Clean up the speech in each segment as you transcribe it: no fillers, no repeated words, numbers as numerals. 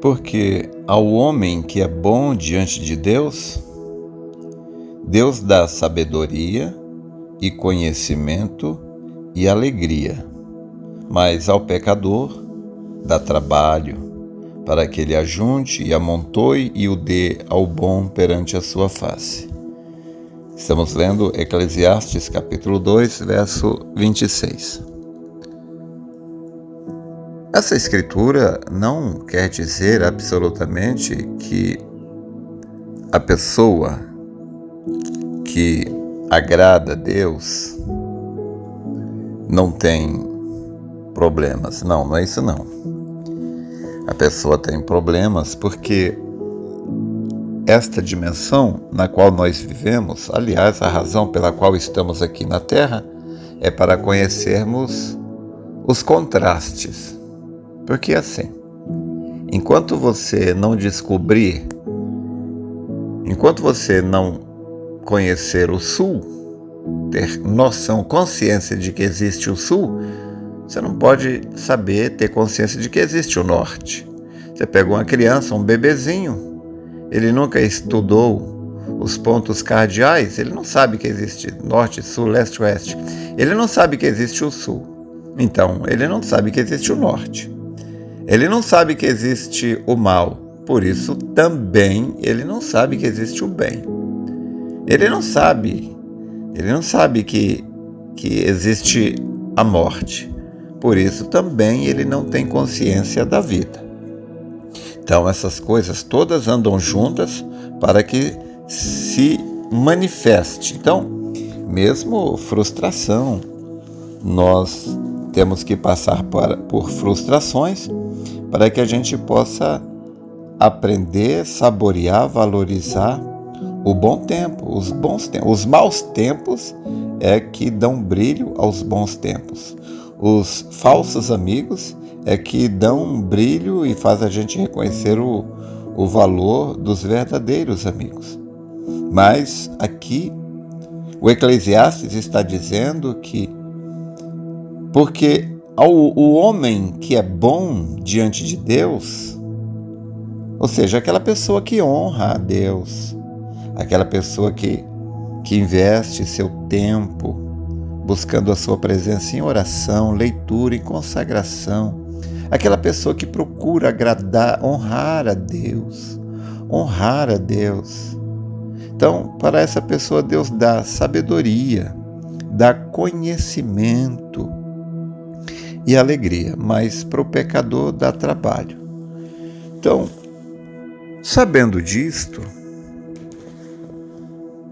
Porque ao homem que é bom diante de Deus, Deus dá sabedoria e conhecimento e alegria, mas ao pecador dá trabalho, para que ele ajunte e amontoe e o dê ao bom perante a sua face. Estamos lendo Eclesiastes capítulo 2, verso 26. Essa escritura não quer dizer absolutamente que a pessoa que agrada a Deus não tem problemas. Não é isso não. A pessoa tem problemas porque esta dimensão na qual nós vivemos, aliás, a razão pela qual estamos aqui na Terra, é para conhecermos os contrastes. Porque assim, enquanto você não descobrir, enquanto você não conhecer o Sul, ter noção, consciência de que existe o Sul, você não pode saber, ter consciência de que existe o Norte. Você pega uma criança, um bebezinho, ele nunca estudou os pontos cardeais, ele não sabe que existe Norte, Sul, Leste, Oeste. Ele não sabe que existe o Sul. Então, ele não sabe que existe o Norte. Ele não sabe que existe o mal. Por isso, também, ele não sabe que existe o bem. Ele não sabe que existe a morte. Por isso também ele não tem consciência da vida. Então essas coisas todas andam juntas para que se manifeste. Então, mesmo frustração, nós temos que passar por frustrações para que a gente possa aprender, saborear, valorizar o bom tempo, os bons tempos. Os maus tempos é que dão brilho aos bons tempos. Os falsos amigos é que dão brilho e faz a gente reconhecer o valor dos verdadeiros amigos. Mas aqui o Eclesiastes está dizendo que porque o homem que é bom diante de Deus, ou seja, aquela pessoa que honra a Deus, aquela pessoa que investe seu tempo buscando a sua presença em oração, leitura e consagração. Aquela pessoa que procura agradar, honrar a Deus. Honrar a Deus. Então, para essa pessoa, Deus dá sabedoria, dá conhecimento e alegria, mas para o pecador dá trabalho. Então, sabendo disto,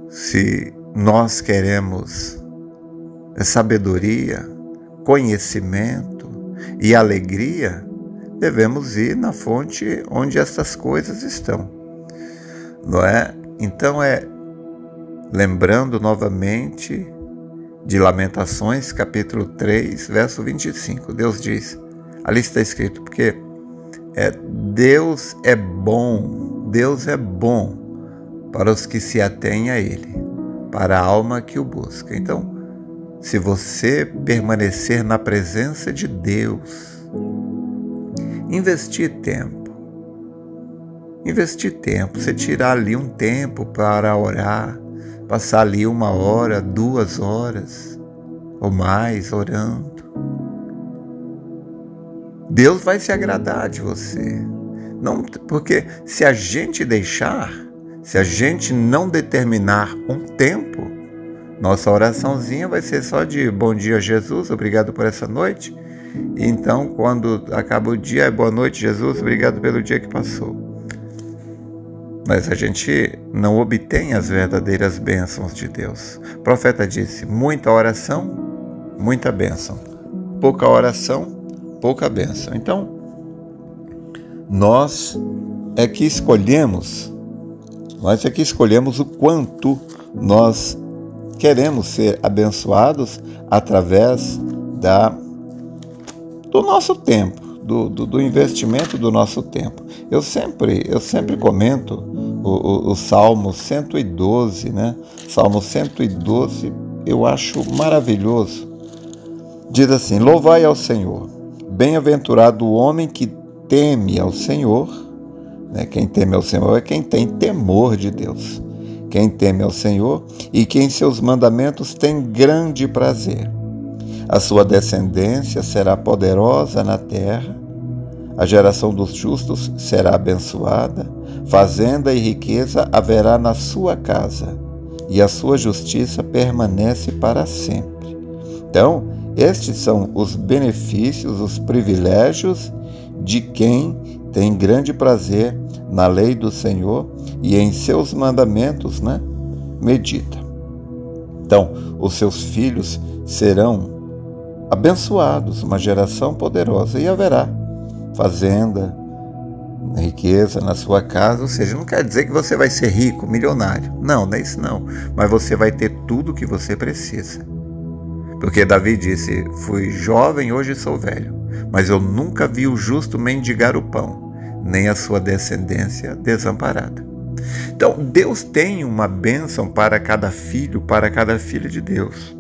se nós queremos sabedoria, conhecimento e alegria, devemos ir na fonte onde essas coisas estão, não é? Então lembrando novamente de Lamentações, capítulo 3, verso 25, Deus diz, ali está escrito, porque Deus é bom para os que se atêm a Ele, para a alma que o busca. Então, se você permanecer na presença de Deus, investir tempo, você tirar ali um tempo para orar, passar ali 1 hora, 2 horas ou mais orando, Deus vai se agradar de você. Não, porque se a gente não determinar um tempo, nossa oraçãozinha vai ser só de bom dia, Jesus, obrigado por essa noite. Então, quando acaba o dia, boa noite, Jesus, obrigado pelo dia que passou. Mas a gente não obtém as verdadeiras bênçãos de Deus. O profeta disse, muita oração, muita bênção. Pouca oração, pouca bênção. Então, nós é que escolhemos o quanto nós queremos ser abençoados através do nosso tempo, do investimento do nosso tempo. Eu sempre comento o Salmo 112, né? Salmo 112, eu acho maravilhoso. Diz assim, louvai ao Senhor, bem-aventurado o homem que teme ao Senhor né? Quem teme ao Senhor é quem tem temor de Deus. Quem teme ao Senhor e que em seus mandamentos tem grande prazer. A sua descendência será poderosa na terra, a geração dos justos será abençoada, fazenda e riqueza haverá na sua casa, e a sua justiça permanece para sempre. Então, estes são os benefícios, os privilégios de quem tem grande prazer na lei do Senhor e em seus mandamentos, né, medita. Então, os seus filhos serão abençoados, uma geração poderosa, e haverá fazenda, riqueza na sua casa. Ou seja, não quer dizer que você vai ser rico, milionário. Não, não é isso não. Mas você vai ter tudo o que você precisa. Porque Davi disse, fui jovem, hoje sou velho, mas eu nunca vi o justo mendigar o pão, nem a sua descendência desamparada. Então, Deus tem uma bênção para cada filho, para cada filha de Deus.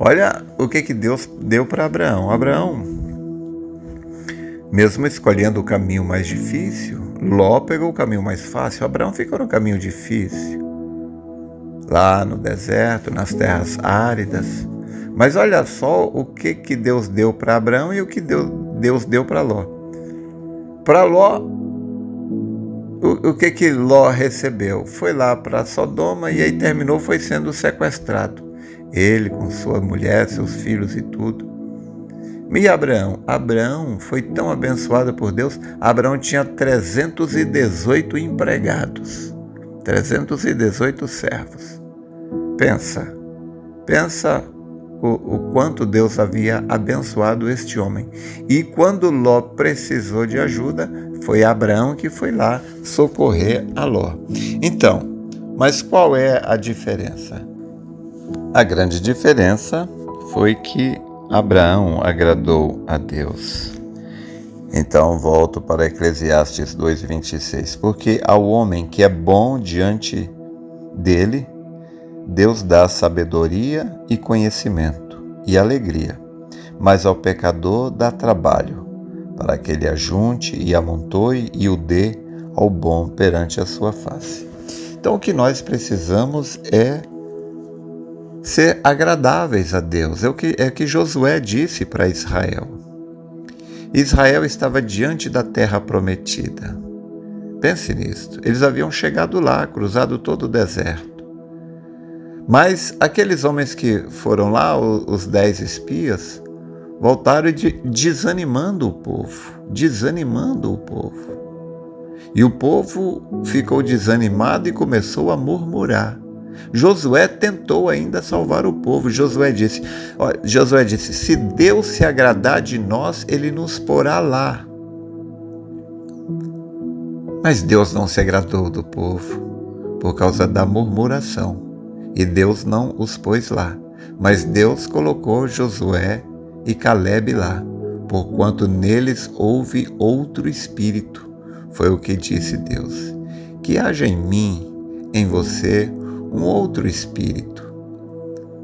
Olha o que Deus deu para Abraão. Abraão, mesmo escolhendo o caminho mais difícil, Ló pegou o caminho mais fácil, Abraão ficou no caminho difícil, lá no deserto, nas terras áridas. Mas olha só o que Deus deu para Abraão e o que Deus deu para Ló. Para Ló, o que Ló recebeu? Foi lá para Sodoma e aí foi sendo sequestrado. Ele com sua mulher, seus filhos e tudo. E Abraão? Abraão foi tão abençoado por Deus. Abraão tinha 318 empregados, 318 servos. Pensa o quanto Deus havia abençoado este homem. E quando Ló precisou de ajuda, foi Abraão que foi lá socorrer a Ló. Então, mas qual é a diferença? A grande diferença foi que Abraão agradou a Deus. Então, volto para Eclesiastes 2:26. Porque ao homem que é bom diante dele, Deus dá sabedoria e conhecimento e alegria, mas ao pecador dá trabalho, para que ele ajunte e amontoe e o dê ao bom perante a sua face. Então, o que nós precisamos é ser agradáveis a Deus. É o que Josué disse para Israel. Israel estava diante da terra prometida. Pense nisto. Eles haviam chegado lá, cruzado todo o deserto. Mas aqueles homens que foram lá, os 10 espias, voltaram desanimando o povo. E o povo ficou desanimado e começou a murmurar. Josué tentou ainda salvar o povo. Josué disse, se Deus se agradar de nós, ele nos porá lá. Mas Deus não se agradou do povo por causa da murmuração. E Deus não os pôs lá. Mas Deus colocou Josué e Calebe lá, porquanto neles houve outro espírito. Foi o que disse Deus. Que haja em mim, em você, um outro espírito,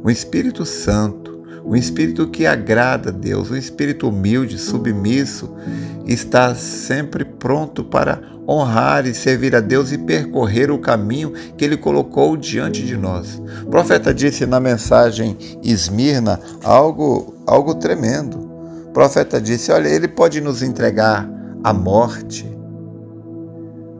um Espírito Santo, um espírito que agrada a Deus, um espírito humilde, submisso, está sempre pronto para honrar e servir a Deus e percorrer o caminho que Ele colocou diante de nós. O profeta disse na mensagem Esmirna algo tremendo. O profeta disse, olha, Ele pode nos entregar à morte,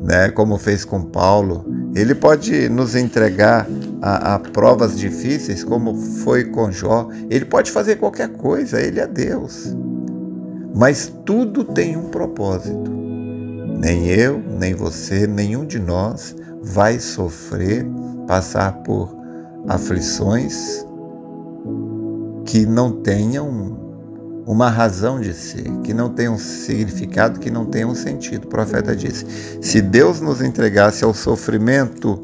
né, como fez com Paulo. Ele pode nos entregar a provas difíceis, como foi com Jó. Ele pode fazer qualquer coisa, Ele é Deus. Mas tudo tem um propósito. Nem eu, nem você, nenhum de nós vai sofrer, passar por aflições que não tenham uma razão de ser, que não tenham um significado, que não tenham um sentido. O profeta disse, se Deus nos entregasse ao sofrimento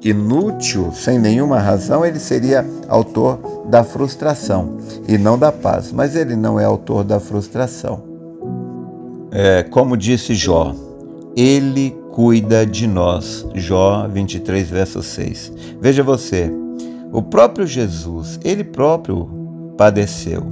inútil, sem nenhuma razão, Ele seria autor da frustração e não da paz. Mas Ele não é autor da frustração. Como disse Jó, Ele cuida de nós. Jó 23, verso 6. Veja você, o próprio Jesus, Ele próprio padeceu.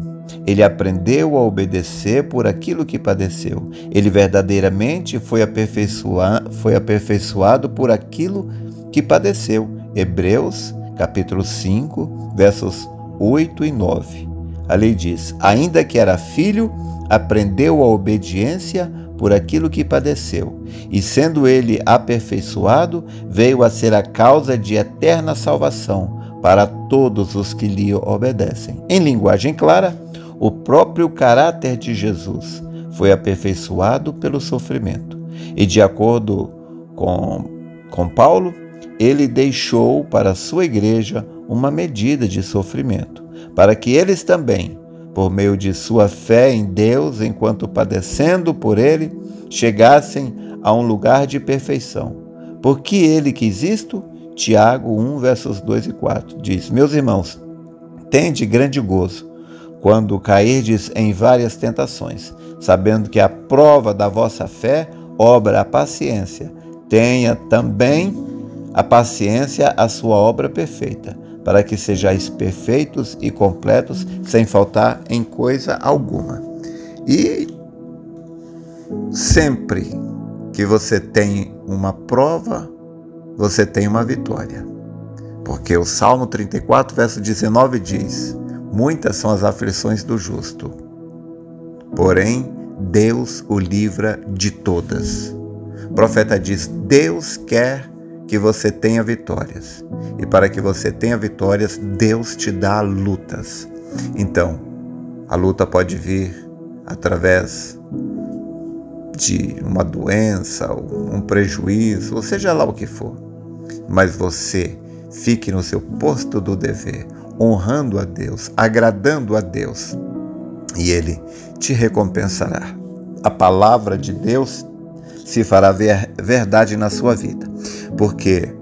Ele aprendeu a obedecer por aquilo que padeceu. Ele verdadeiramente foi aperfeiçoado por aquilo que padeceu. Hebreus, capítulo 5, versos 8 e 9. A lei diz: ainda que era filho, aprendeu a obediência por aquilo que padeceu. E sendo ele aperfeiçoado, veio a ser a causa de eterna salvação para todos os que lhe obedecem. Em linguagem clara, o próprio caráter de Jesus foi aperfeiçoado pelo sofrimento. E de acordo com Paulo, ele deixou para a sua igreja uma medida de sofrimento, para que eles também, por meio de sua fé em Deus, enquanto padecendo por ele, chegassem a um lugar de perfeição. Porque ele quis isto? Tiago 1, versos 2 e 4 diz: meus irmãos, tende grande gozo quando cairdes em várias tentações, sabendo que a prova da vossa fé obra a paciência. Tenha também a paciência a sua obra perfeita, para que sejais perfeitos e completos, sem faltar em coisa alguma. E sempre que você tem uma prova, você tem uma vitória. Porque o Salmo 34, verso 19 diz: muitas são as aflições do justo, porém Deus o livra de todas. O profeta diz: Deus quer que você tenha vitórias. E para que você tenha vitórias, Deus te dá lutas. Então, a luta pode vir através de uma doença, um prejuízo, ou seja lá o que for. Mas você fique no seu posto do dever, honrando a Deus, agradando a Deus, e Ele te recompensará. A palavra de Deus se fará verdade na sua vida, porque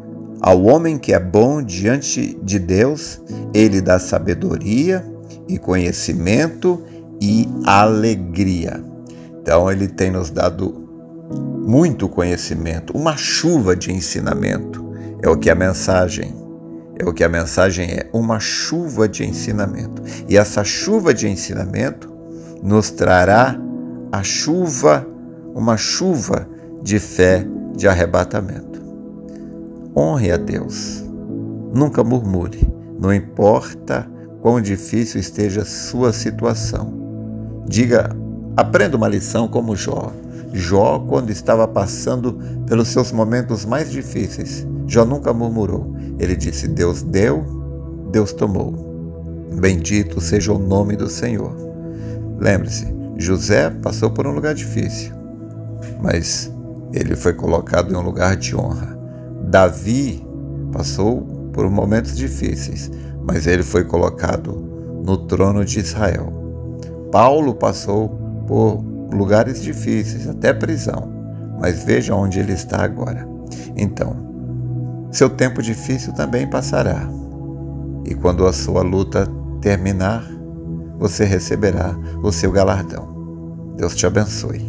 ao homem que é bom diante de Deus, Ele dá sabedoria e conhecimento e alegria. Então Ele tem nos dado muito conhecimento, uma chuva de ensinamento. É o que a mensagem é, uma chuva de ensinamento. E essa chuva de ensinamento nos trará uma chuva de fé, de arrebatamento. Honre a Deus. Nunca murmure. Não importa quão difícil esteja a sua situação. Aprenda uma lição como Jó. Jó, quando estava passando pelos seus momentos mais difíceis, Jó nunca murmurou. Ele disse: Deus deu, Deus tomou. Bendito seja o nome do Senhor. Lembre-se, José passou por um lugar difícil, mas ele foi colocado em um lugar de honra. Davi passou por momentos difíceis, mas ele foi colocado no trono de Israel. Paulo passou por lugares difíceis, até prisão, mas veja onde ele está agora. Então, seu tempo difícil também passará, e quando a sua luta terminar, você receberá o seu galardão. Deus te abençoe.